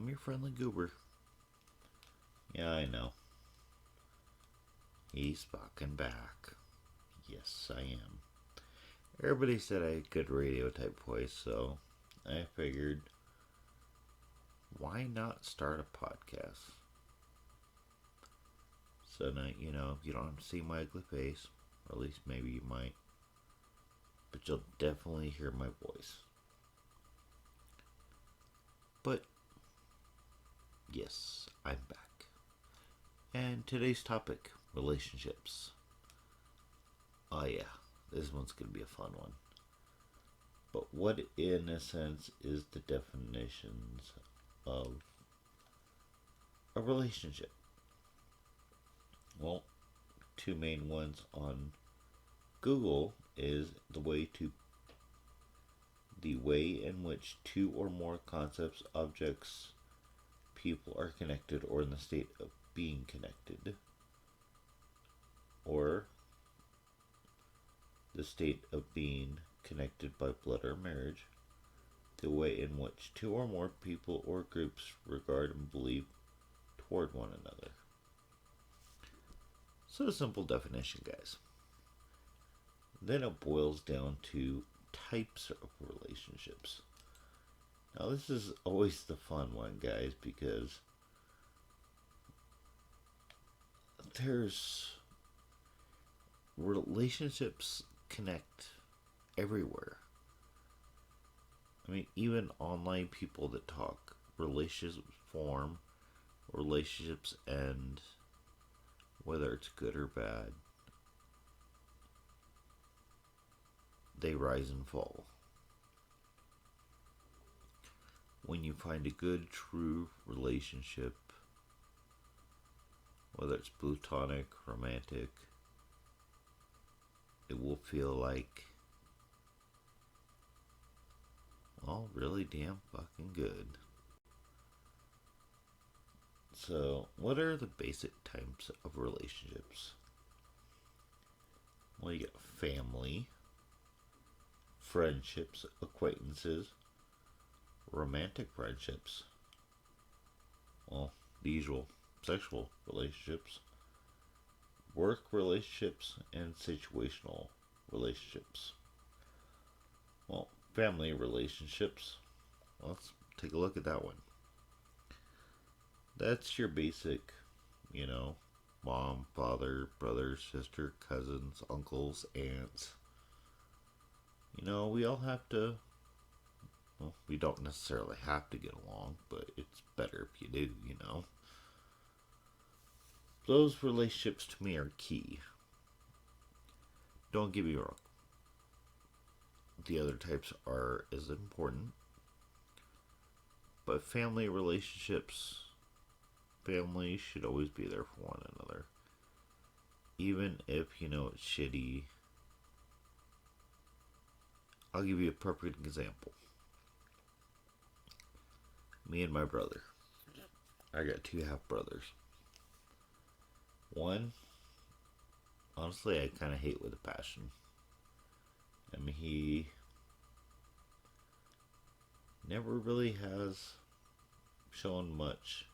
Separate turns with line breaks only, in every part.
I'm your friendly Goober. Yeah, I know. He's fucking back. Yes, I am. Everybody said I had good radio type voice, so I figured, why not start a podcast? So now, you don't have to see my ugly face, or at least maybe you might, but you'll definitely hear my voice. But yes, I'm back. And today's topic, relationships. Oh yeah, this one's gonna be a fun one. But what, in a sense, is the definitions of a relationship? Well, two main ones on Google is the way in which two or more concepts, objects, people are connected or in the state of being connected, or the state of being connected by blood or marriage, the way in which two or more people or groups regard and believe toward one another. So, a simple definition, guys. Then it boils down to types of relationships. Now, this is always the fun one, guys, because there's relationships connect everywhere. I mean, even online people that talk, relationships form, relationships end, whether it's good or bad. They rise and fall. When you find a good, true relationship, whether it's platonic, romantic, it will feel like, well, really damn fucking good. So, what are the basic types of relationships? Well, you got family, friendships, acquaintances, romantic friendships, well, the usual sexual relationships, work relationships, and situational relationships. Well, family relationships, let's take a look at that one. That's your basic, mom, father, brother, sister, cousins, uncles, aunts. We all have to, well, we don't necessarily have to get along, but it's better if you do. Those relationships to me are key. Don't get me wrong. The other types are as important. But family relationships, family should always be there for one another. Even if it's shitty. I'll give you a perfect example. Me and my brother. I got two half brothers. One, honestly, I kind of hate with a passion. I mean, he never really has shown much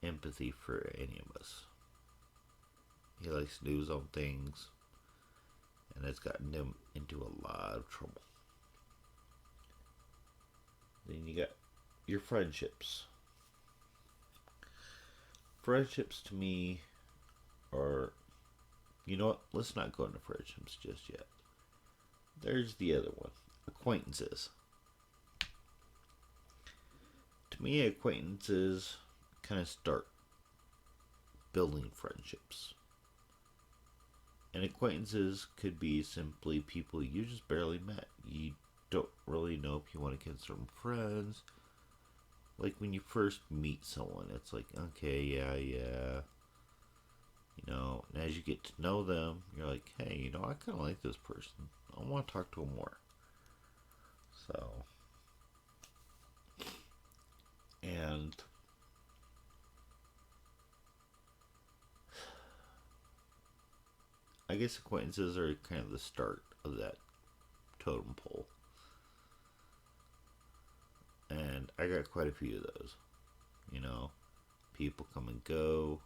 empathy for any of us. He likes to do his own things, and it's gotten him into a lot of trouble. Then you got your friendships. Friendships to me are, you know what, let's not go into friendships just yet. There's the other one, acquaintances. To me, acquaintances kind of start building friendships. And acquaintances could be simply people you just barely met. You don't really know if you want to consider them friends. Like when you first meet someone, it's like, okay, yeah. And as you get to know them, you're like, hey, I kind of like this person. I want to talk to them more. So, and I guess acquaintances are kind of the start of that totem pole. And I got quite a few of those. You know, people come and go,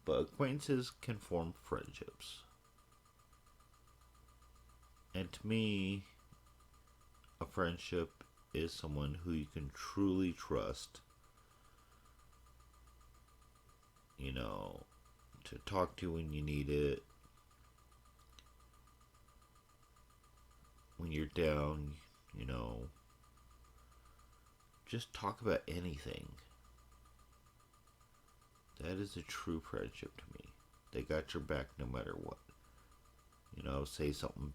but acquaintances can form friendships. And to me, a friendship is someone who you can truly trust, you know, to talk to when you need it, when you're down, you know, just talk about anything. That is a true friendship to me. They got your back no matter what. You know, say something,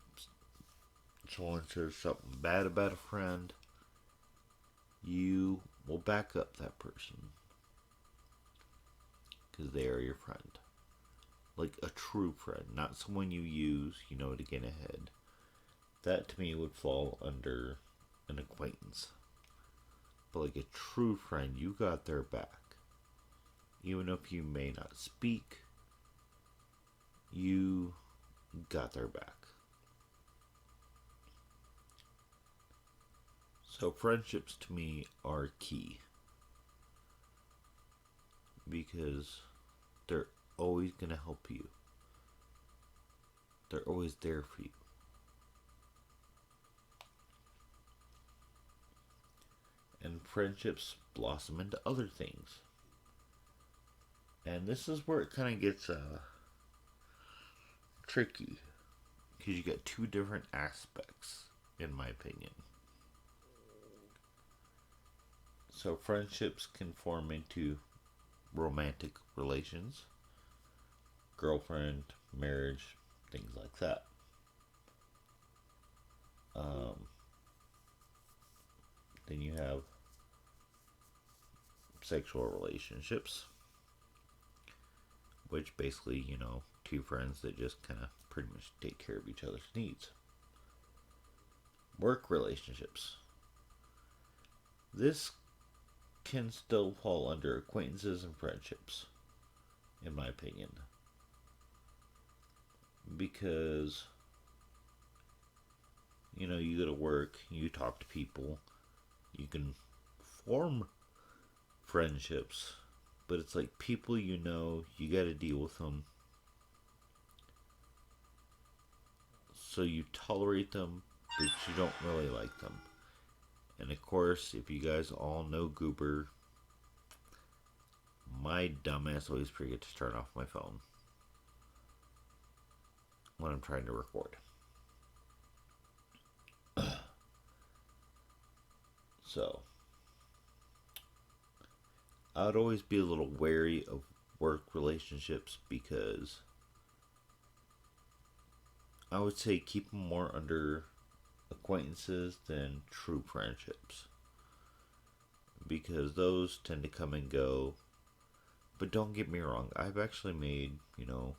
someone says something bad about a friend, you will back up that person because they are your friend. Like a true friend, not someone you use, you know, to get ahead. That to me would fall under an acquaintance. But like a true friend, you got their back. Even if you may not speak, you got their back. So friendships to me are key. Because they're always going to help you. They're always there for you. And friendships blossom into other things. And this is where it kind of gets tricky. Because you get two different aspects, in my opinion. So friendships can form into romantic relations, girlfriend, marriage, things like that. Then you have sexual relationships, which basically, you know, two friends that just kind of pretty much take care of each other's needs. Work relationships. This can still fall under acquaintances and friendships, in my opinion. Because, you know, you go to work, you talk to people, you can form friendships, but it's like people you know, you gotta deal with them. So you tolerate them, but you don't really like them. And of course, if you guys all know Goober, my dumbass always forgets to turn off my phone when I'm trying to record. So, I would always be a little wary of work relationships because I would say keep them more under acquaintances than true friendships. Because those tend to come and go. But don't get me wrong, I've actually made, you know,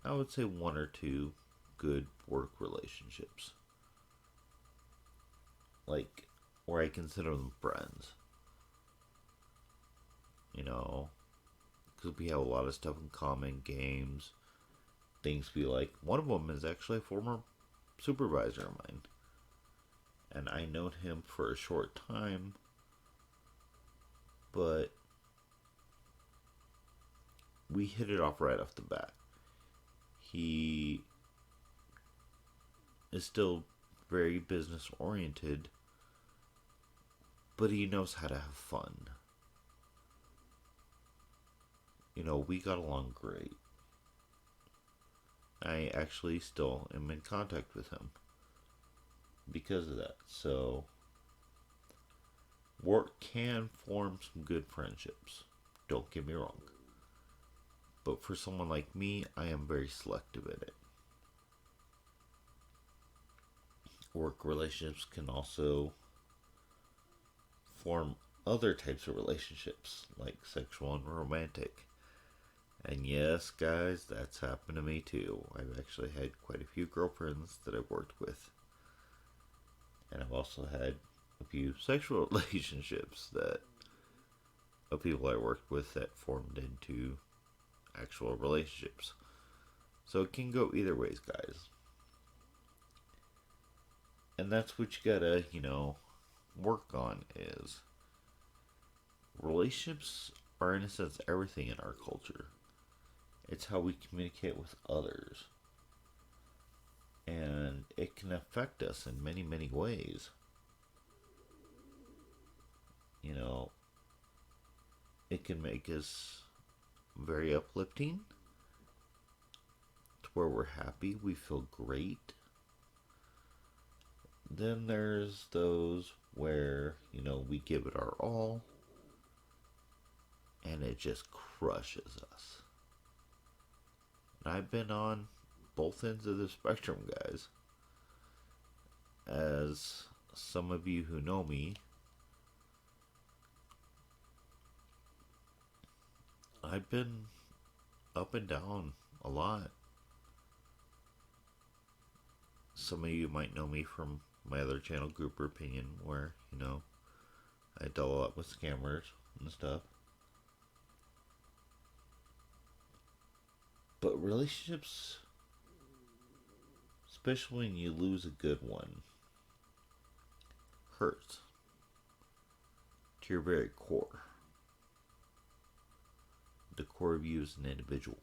I would say one or two good work relationships. Like, where I consider them friends. You know, because we have a lot of stuff in common, games, things we like. One of them is actually a former supervisor of mine. And I known him for a short time, but we hit it off right off the bat. He is still very business oriented, but he knows how to have fun. You know, we got along great. I actually still am in contact with him because of that. So, work can form some good friendships. Don't get me wrong. But for someone like me, I am very selective in it. Work relationships can also form other types of relationships, like sexual and romantic. And yes, guys, that's happened to me too. I've actually had quite a few girlfriends that I've worked with. And I've also had a few sexual relationships that of people I worked with that formed into actual relationships. So it can go either ways, guys. And that's what you gotta, work on is relationships are, in a sense, everything in our culture. It's how we communicate with others. And it can affect us in many, many ways. You know, it can make us very uplifting to where we're happy, we feel great. Then there's those where, we give it our all and it just crushes us. And I've been on both ends of the spectrum, guys. As some of you who know me, I've been up and down a lot. Some of you might know me from my other channel, Goober Opinion, where, I dealt a lot with scammers and stuff. But relationships, especially when you lose a good one, hurts to your very core. The core of you as an individual.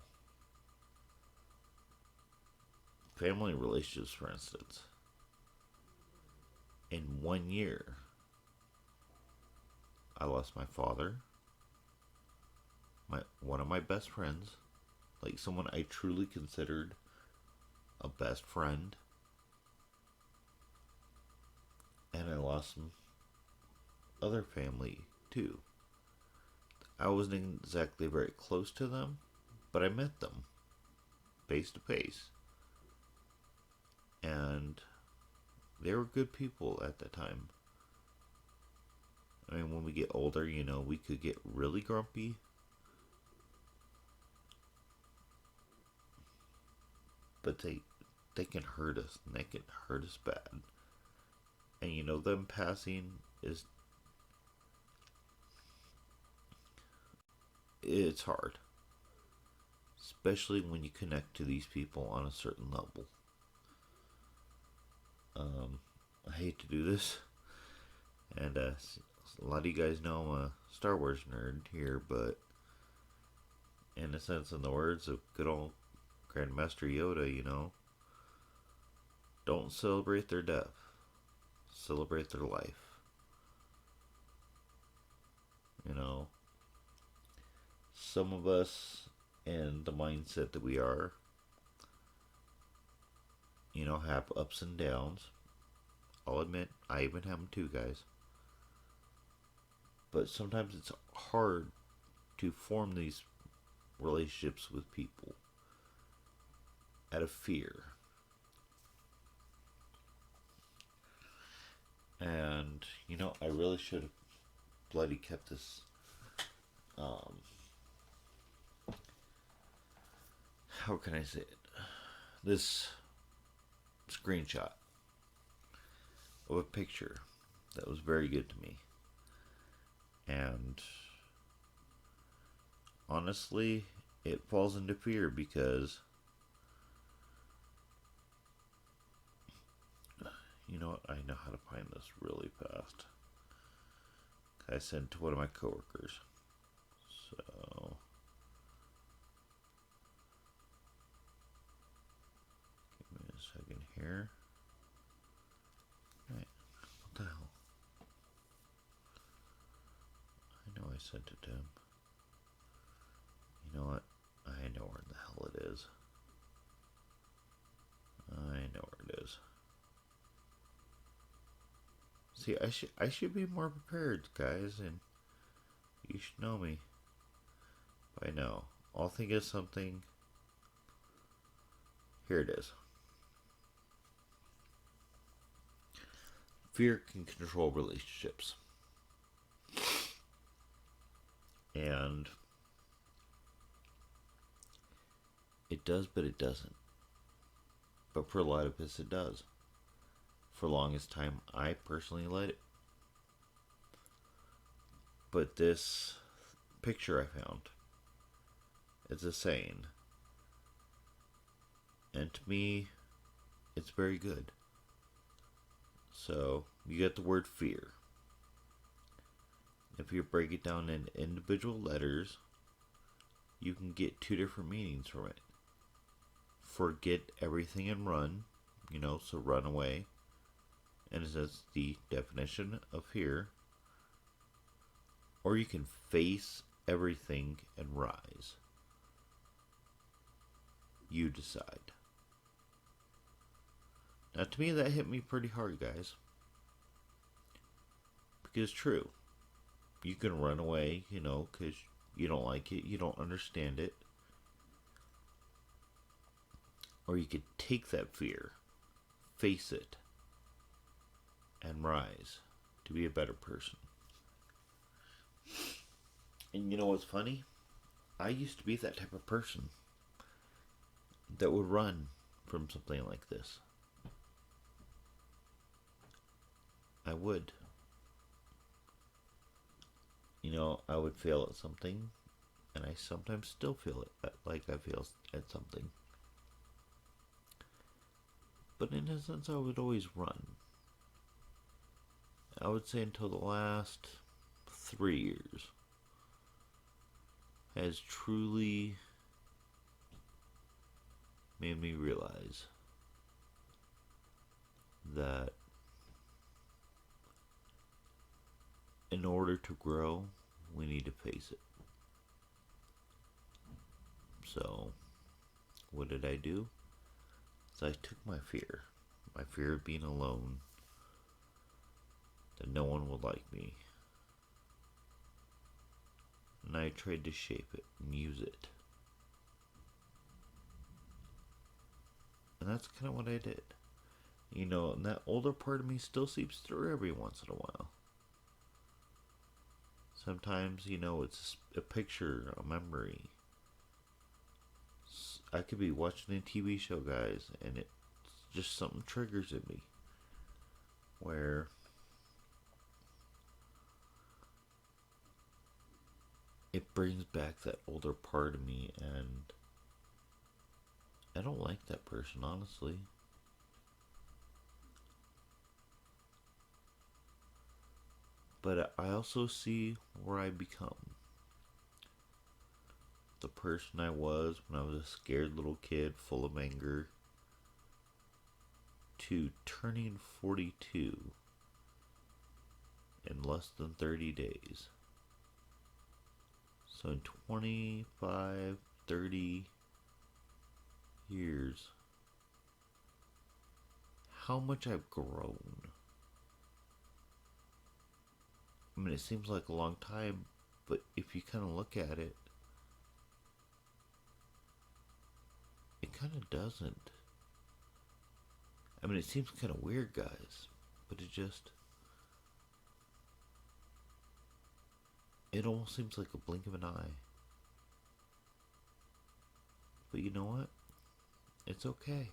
Family relationships, for instance. In 1 year, I lost my father, one of my best friends, like someone I truly considered a best friend, and I lost some other family too. I wasn't exactly very close to them, but I met them face to face. And they were good people at the time. I mean, when we get older, we could get really grumpy. But they can hurt us, and they can hurt us bad. And them passing it's hard. Especially when you connect to these people on a certain level. I hate to do this, and a lot of you guys know I'm a Star Wars nerd here, but in a sense, in the words of good old Grandmaster Yoda, don't celebrate their death, celebrate their life. Some of us, in the mindset that we are, have ups and downs. I'll admit, I even have them too, guys. But sometimes it's hard to form these relationships with people out of fear. And, I really should have bloody kept this, how can I say it? This screenshot of a picture that was very good to me. And honestly, it falls into fear because I know how to find this really fast. I sent it to one of my coworkers. So give me a second here. Right. What the hell? I know I sent it to him. You know what? I know where the hell it is. I know where it is. See, I should be more prepared, guys, and you should know me by now. I'll think of something. Here it is. Fear can control relationships. And it does, but it doesn't. But for a lot of us, it does. For the longest time, I personally let it. But this picture I found, it's a saying. And to me, it's very good. So you get the word fear. If you break it down in individual letters, you can get two different meanings from it. Forget everything and run, so run away. And that's the definition of fear. Or you can face everything and rise. You decide. Now, to me, that hit me pretty hard, guys. Because true, you can run away, because you don't like it, you don't understand it. Or you could take that fear, face it, and rise to be a better person. And you know what's funny? I used to be that type of person that would run from something like this. I would. I would fail at something, and I sometimes still feel it, like I fail at something. But in a sense, I would always run. I would say until the last 3 years has truly made me realize that in order to grow, we need to face it. So, what did I do? So I took my fear of being alone, that no one would like me, and I tried to shape it and use it. And that's kind of what I did. And that older part of me still seeps through every once in a while. Sometimes, it's a picture, a memory. I could be watching a TV show, guys, and it's just something triggers in me. Where it brings back that older part of me, and I don't like that person, honestly. But I also see where I become. The person I was when I was a scared little kid full of anger, to turning 42 in less than 30 days. So in 25, 30 years, how much I've grown. I mean, it seems like a long time, but if you kind of look at it, it kind of doesn't. I mean, it seems kind of weird, guys, but it almost seems like a blink of an eye. But you know what? It's okay.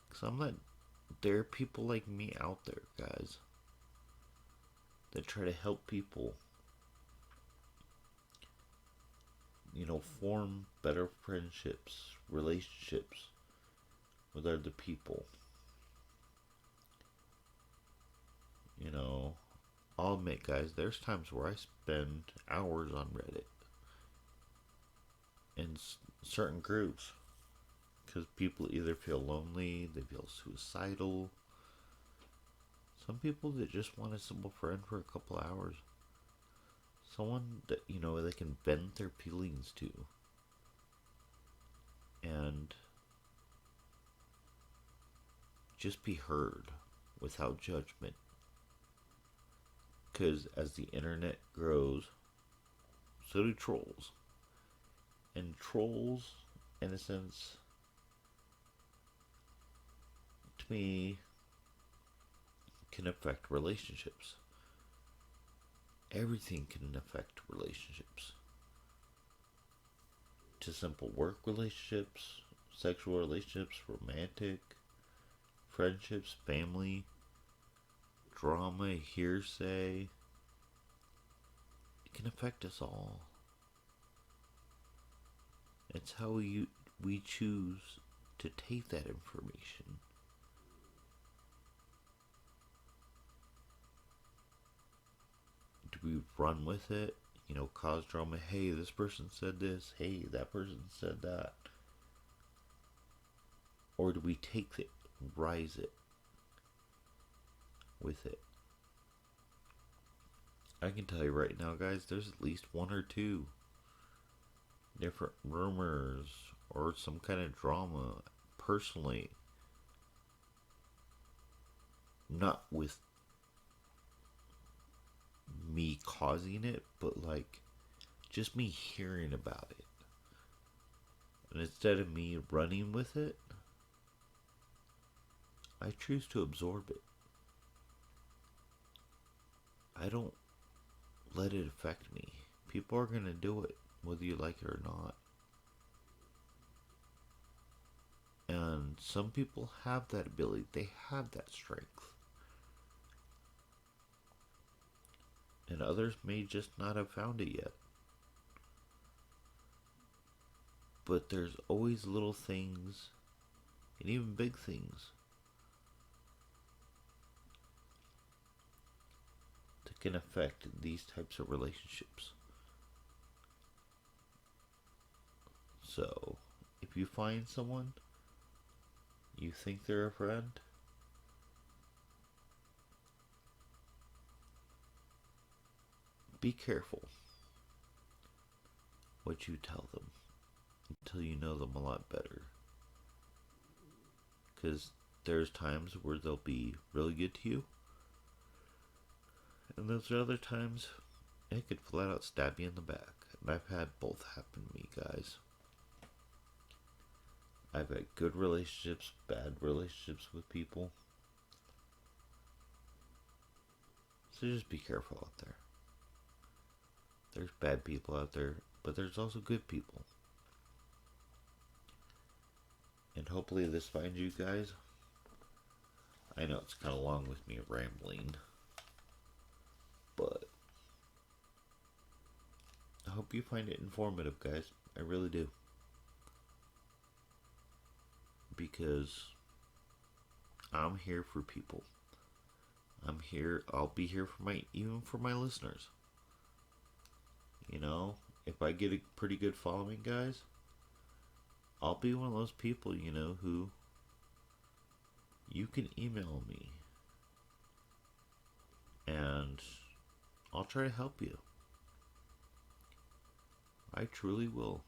Because there are people like me out there, guys, that try to help people, form better friendships, relationships with other people. I'll admit, guys, there's times where I spend hours on Reddit in certain groups, because people either feel lonely, they feel suicidal. Some people that just want a simple friend for a couple hours. Someone that, they can vent their feelings to. And just be heard without judgment. Because as the internet grows, so do trolls. And trolls, in a sense, to me, can affect relationships. Everything can affect relationships. To simple work relationships, sexual relationships, romantic, friendships, family, drama, hearsay. It can affect us all. It's how we choose to take that information. we run with it? Cause drama. Hey, this person said this. Hey, that person said that. Or do we take it, rise it with it? I can tell you right now, guys, there's at least one or two different rumors or some kind of drama. Personally, not with me causing it, but like just me hearing about it. And instead of me running with it, I choose to absorb it. I don't let it affect me. People are going to do it, whether you like it or not. And some people have that ability, they have that strength. And others may just not have found it yet. But there's always little things, and even big things, that can affect these types of relationships. So, if you find someone, you think they're a friend, be careful what you tell them until you know them a lot better. Because there's times where they'll be really good to you, and those other times it could flat out stab you in the back. And I've had both happen to me, guys. I've had good relationships, bad relationships with people. So just be careful out there. There's bad people out there, but there's also good people. And hopefully this finds you guys. I know it's kind of long with me rambling, but I hope you find it informative, guys. I really do. Because I'm here for people. I'll be here for even for my listeners. If I get a pretty good following, guys, I'll be one of those people, who you can email me and I'll try to help you. I truly will.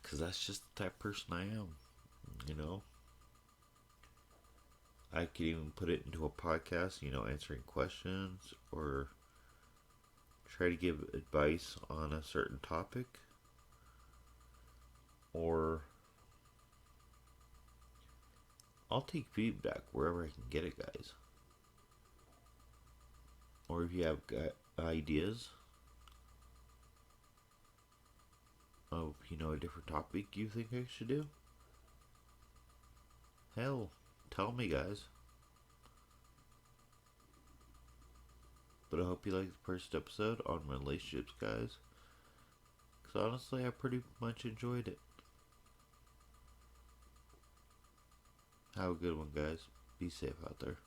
Because that's just the type of person I am, I could even put it into a podcast, answering questions or try to give advice on a certain topic. Or I'll take feedback wherever I can get it, guys. Or if you have ideas of, a different topic you think I should do, hell, tell me, guys. But I hope you liked the first episode on relationships, guys. Because honestly, I pretty much enjoyed it. Have a good one, guys. Be safe out there.